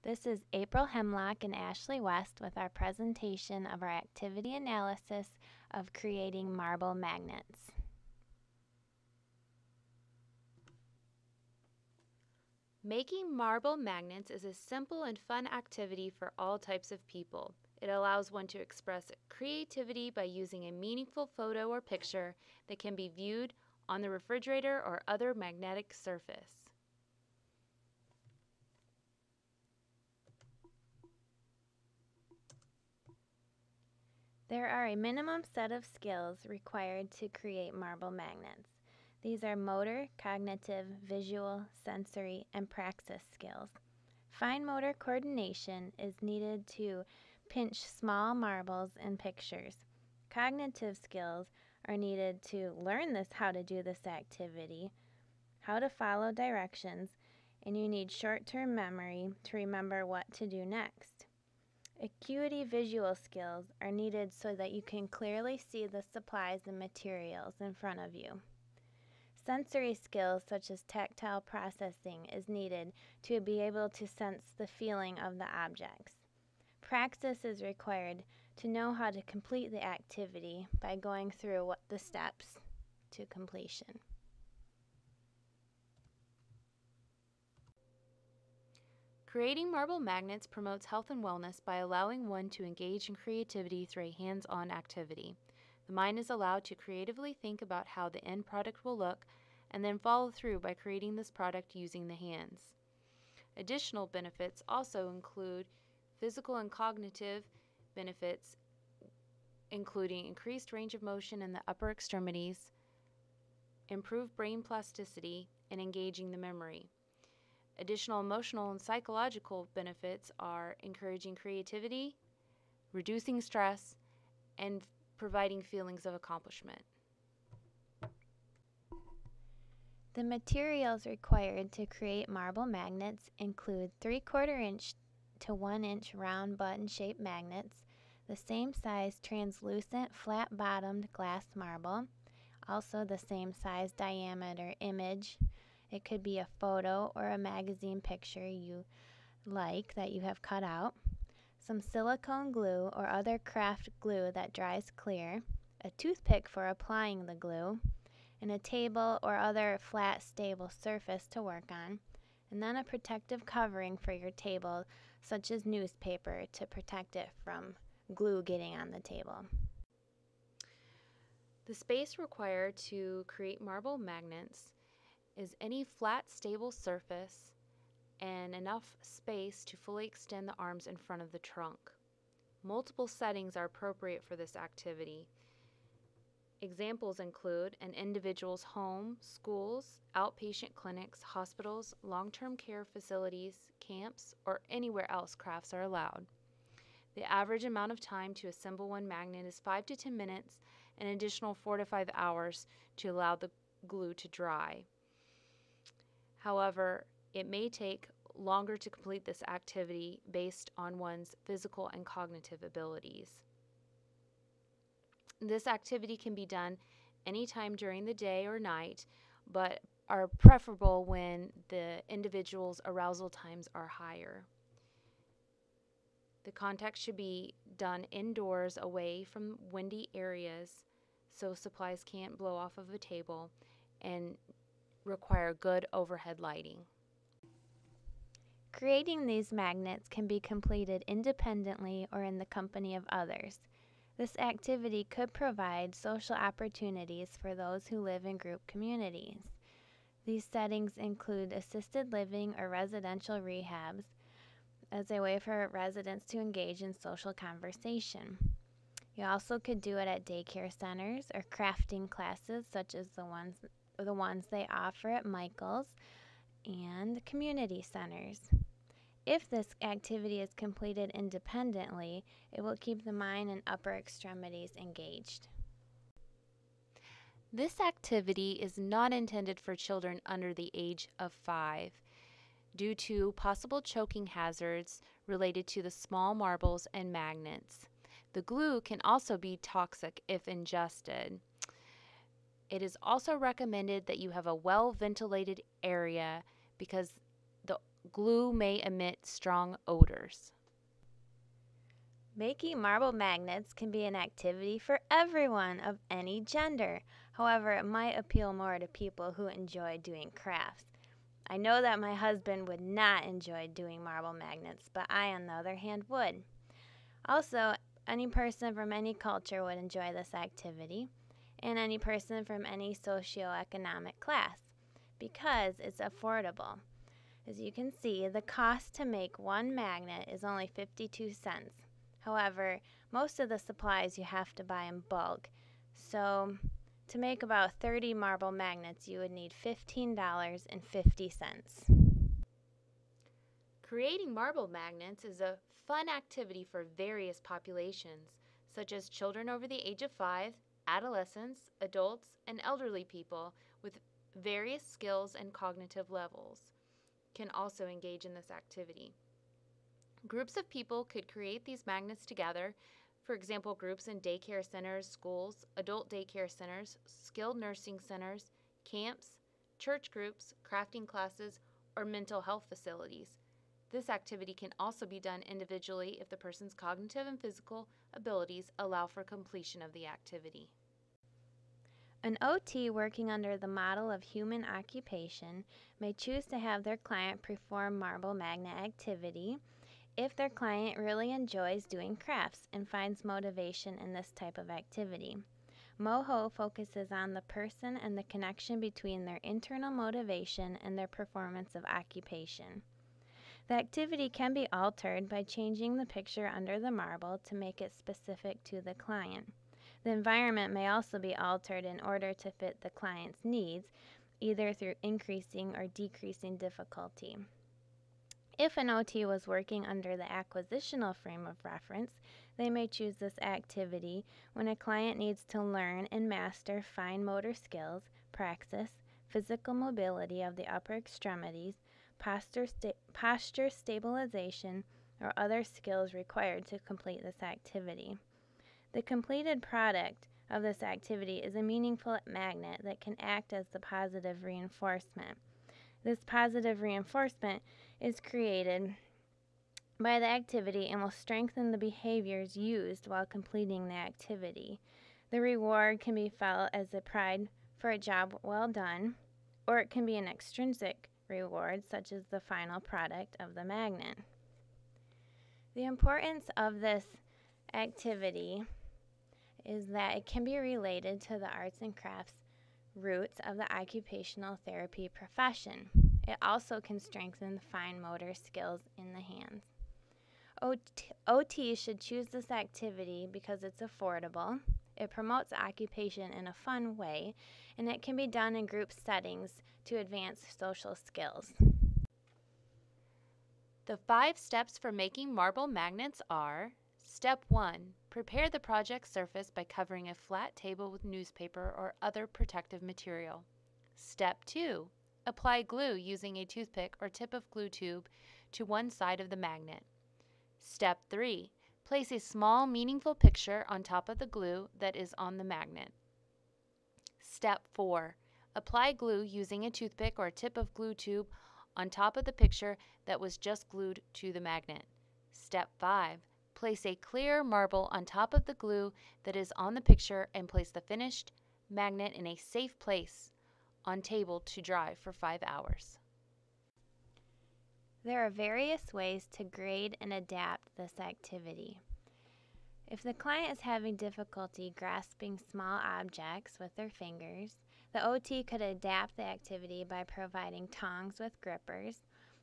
This is April Hemlock and Ashley West with our presentation of our activity analysis of creating marble magnets. Making marble magnets is a simple and fun activity for all types of people. It allows one to express creativity by using a meaningful photo or picture that can be viewed on the refrigerator or other magnetic surface. There are a minimum set of skills required to create marble magnets. These are motor, cognitive, visual, sensory, and praxis skills. Fine motor coordination is needed to pinch small marbles in pictures. Cognitive skills are needed to learn how to do this activity, how to follow directions, and you need short-term memory to remember what to do next. Acuity visual skills are needed so that you can clearly see the supplies and materials in front of you. Sensory skills such as tactile processing is needed to be able to sense the feeling of the objects. Praxis is required to know how to complete the activity by going through the steps to completion. Creating marble magnets promotes health and wellness by allowing one to engage in creativity through a hands-on activity. The mind is allowed to creatively think about how the end product will look and then follow through by creating this product using the hands. Additional benefits also include physical and cognitive benefits, including increased range of motion in the upper extremities, improved brain plasticity, and engaging the memory. Additional emotional and psychological benefits are encouraging creativity, reducing stress, and providing feelings of accomplishment. The materials required to create marble magnets include 3/4 inch to 1 inch round button-shaped magnets, the same size translucent flat-bottomed glass marble, also the same size diameter image. It could be a photo or a magazine picture you like that you have cut out, some silicone glue or other craft glue that dries clear, a toothpick for applying the glue, and a table or other flat, stable surface to work on, and then a protective covering for your table, such as newspaper, to protect it from glue getting on the table. The space required to create marble magnets is any flat, stable surface and enough space to fully extend the arms in front of the trunk. Multiple settings are appropriate for this activity. Examples include an individual's home, schools, outpatient clinics, hospitals, long-term care facilities, camps, or anywhere else crafts are allowed. The average amount of time to assemble one magnet is 5 to 10 minutes, an additional 4 to 5 hours to allow the glue to dry. However, it may take longer to complete this activity based on one's physical and cognitive abilities. This activity can be done anytime during the day or night, but are preferable when the individual's arousal times are higher. The contact should be done indoors away from windy areas so supplies can't blow off of a table, and require good overhead lighting. Creating these magnets can be completed independently or in the company of others. This activity could provide social opportunities for those who live in group communities. These settings include assisted living or residential rehabs as a way for residents to engage in social conversation. You also could do it at daycare centers or crafting classes such as the ones they offer at Michael's and community centers. If this activity is completed independently, it will keep the mind and upper extremities engaged. This activity is not intended for children under the age of 5 due to possible choking hazards related to the small marbles and magnets. The glue can also be toxic if ingested. It is also recommended that you have a well-ventilated area because the Glue may emit strong odors. Making marble magnets can be an activity for everyone of any gender. However, it might appeal more to people who enjoy doing crafts. I know that my husband would not enjoy doing marble magnets, but I, on the other hand, would. Also, any person from any culture would enjoy this activity, and any person from any socioeconomic class, because it's affordable. As you can see, the cost to make one magnet is only 52 cents. However, most of the supplies you have to buy in bulk, so to make about 30 marble magnets, you would need $15.50. Creating marble magnets is a fun activity for various populations, such as children over the age of 5, adolescents, adults, and elderly people with various skills and cognitive levels can also engage in this activity. Groups of people could create these magnets together, for example, groups in daycare centers, schools, adult daycare centers, skilled nursing centers, camps, church groups, crafting classes, or mental health facilities. This activity can also be done individually if the person's cognitive and physical abilities allow for completion of the activity. An OT working under the model of human occupation may choose to have their client perform marble magnet activity if their client really enjoys doing crafts and finds motivation in this type of activity. MOHO focuses on the person and the connection between their internal motivation and their performance of occupation. The activity can be altered by changing the picture under the marble to make it specific to the client. The environment may also be altered in order to fit the client's needs, either through increasing or decreasing difficulty. If an OT was working under the acquisitional frame of reference, they may choose this activity when a client needs to learn and master fine motor skills, praxis, physical mobility of the upper extremities, posture stabilization, or other skills required to complete this activity. The completed product of this activity is a meaningful magnet that can act as the positive reinforcement. This positive reinforcement is created by the activity and will strengthen the behaviors used while completing the activity. The reward can be felt as a pride for a job well done, or it can be an extrinsic reward, such as the final product of the magnet. The importance of this activity is that it can be related to the arts and crafts roots of the occupational therapy profession. It also can strengthen fine motor skills in the hands. OT should choose this activity because it's affordable, it promotes occupation in a fun way, and it can be done in group settings to advance social skills. The 5 steps for making marble magnets are: Step 1. Prepare the project surface by covering a flat table with newspaper or other protective material. Step 2. Apply glue using a toothpick or tip of glue tube to one side of the magnet. Step 3. Place a small, meaningful picture on top of the glue that is on the magnet. Step 4. Apply glue using a toothpick or tip of glue tube on top of the picture that was just glued to the magnet. Step 5. Place a clear marble on top of the glue that is on the picture and place the finished magnet in a safe place on table to dry for 5 hours. There are various ways to grade and adapt this activity. If the client is having difficulty grasping small objects with their fingers, the OT could adapt the activity by providing tongs with grippers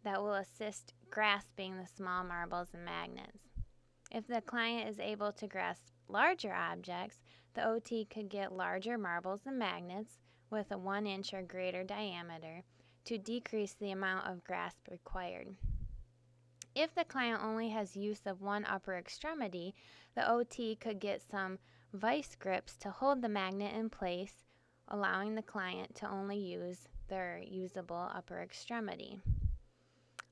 that will assist grasping the small marbles and magnets. If the client is able to grasp larger objects, the OT could get larger marbles and magnets with a 1 inch or greater diameter to decrease the amount of grasp required. If the client only has use of one upper extremity, the OT could get some vice grips to hold the magnet in place, allowing the client to only use their usable upper extremity.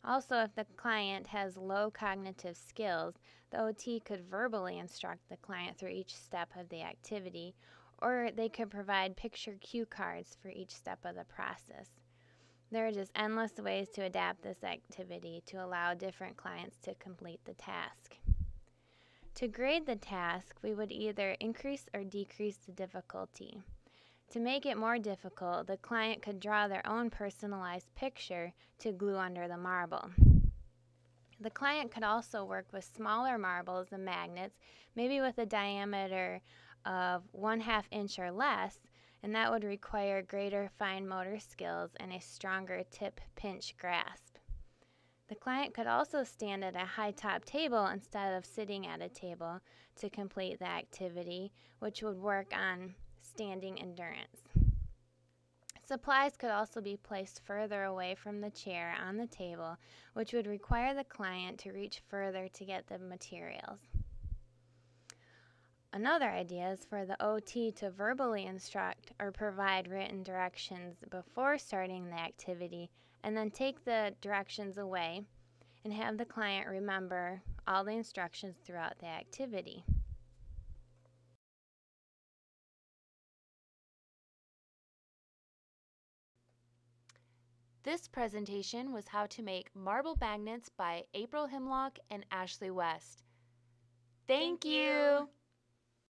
Also, if the client has low cognitive skills, the OT could verbally instruct the client through each step of the activity, or they could provide picture cue cards for each step of the process. There are just endless ways to adapt this activity to allow different clients to complete the task. To grade the task, we would either increase or decrease the difficulty. To make it more difficult, the client could draw their own personalized picture to glue under the marble. The client could also work with smaller marbles and magnets, maybe with a diameter of 1/2 inch or less, and that would require greater fine motor skills and a stronger tip pinch grasp. The client could also stand at a high-top table instead of sitting at a table to complete the activity, which would work on standing endurance. Supplies could also be placed further away from the chair on the table, which would require the client to reach further to get the materials. Another idea is for the OT to verbally instruct or provide written directions before starting the activity, and then take the directions away and have the client remember all the instructions throughout the activity. This presentation was how to make marble magnets by April Himlock and Ashley West. Thank you.